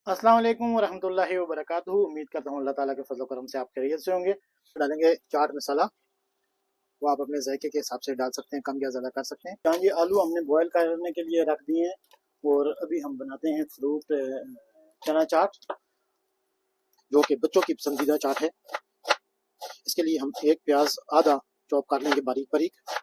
अस्सलाम वालेकुम वरहमतुल्लाहि वबरकातुहू। उम्मीद करता हूँ अल्लाह ताला के फजल करम से आप खैरियत से होंगे। डालेंगे चाट मसाला, वो आप अपने जायके के हिसाब से डाल सकते हैं, कम या ज़्यादा कर सकते हैं। यहाँ ये आलू हमने बॉयल करने के लिए रख दिए हैं और अभी हम बनाते हैं फ्रूट चना चाट, जो कि बच्चों की पसंदीदा चाट है। इसके लिए हम एक प्याज आधा चॉप कर लेंगे बारीक बारीक।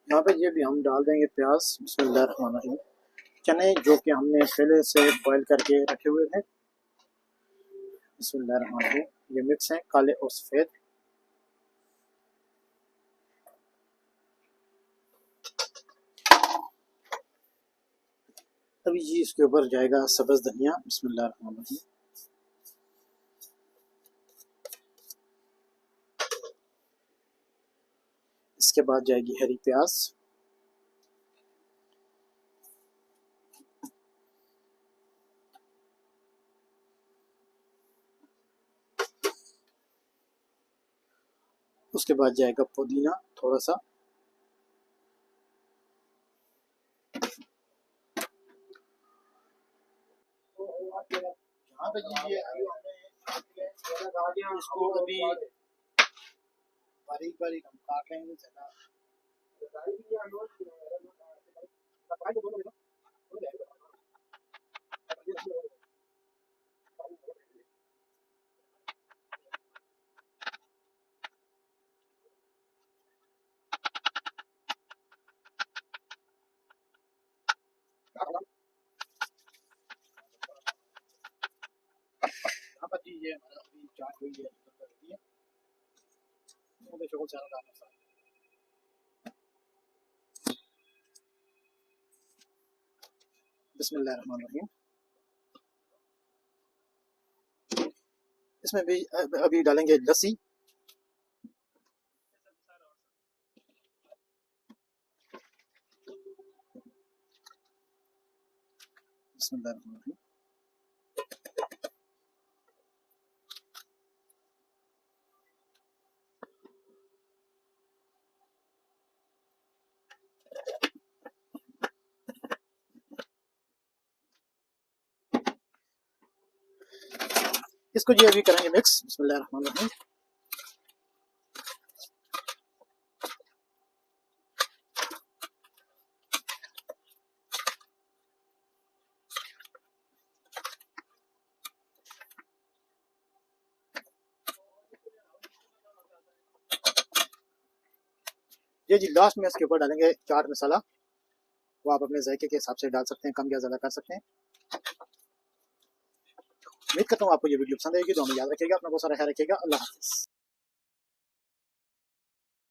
यहाँ पे ये भी हम डाल देंगे प्याज। बिस्मिल्लाहिर्रहमानिर्रहीम। चने जो कि हमने पहले से बॉयल करके रखे हुए थे। बिस्मिल्लाहिर्रहमानिर्रहीम। ये मिक्स हैं, काले और सफ़ेद। अभी जी इसके ऊपर जाएगा सब्ज़ धनिया। बिस्मिल्लाहिर्रहमानिर्रहीम। इसके बाद जाएगी हरी प्याज। उसके बाद जाएगा पुदीना थोड़ा सा। यहाँ पे जी ये इसको अभी बारीक बारीक हम काट लेंगे। यहाँ पर जी ये हमारा अभी चाट हुई है। बिस्मिल्लाहिर्रहमानिर्रहीम। इसमें भी अभी डालेंगे लस्सी। बिस्मिल्लाहिर्रहमानिर्रहीम। इसको जी अभी करेंगे मिक्स। बिस्मिल्लाहिर्रहमानिर्रहीम। ये जी लास्ट में इसके ऊपर डालेंगे चाट मसाला, वो आप अपने जायके के हिसाब से डाल सकते हैं, कम या ज़्यादा कर सकते हैं। उम्मीद करता हूँ आपको ये वीडियो पसंद आएगी। तो हमें याद रखिएगा, अपना बहुत सारा ख्याल रखिएगा। अल्लाह हाफ़िज़।